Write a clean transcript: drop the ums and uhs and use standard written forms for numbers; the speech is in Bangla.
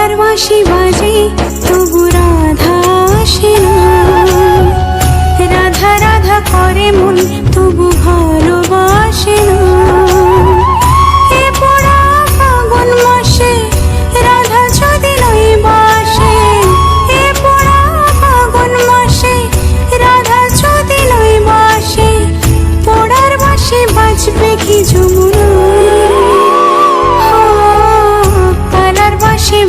কালার বাঁশি বাজে তবু রাধা আসে না, রাধা রাধা করে মন তবু ভালোবাসে না। এ পোড়া ফাগুন মাসে রাধা যদি নয় বাসে, এ পোড়া ফাগুন মাসে রাধা যদি নয় বাসে, পোড়ার বাঁশি বাজবে কি যমুনা, কালার বাঁশি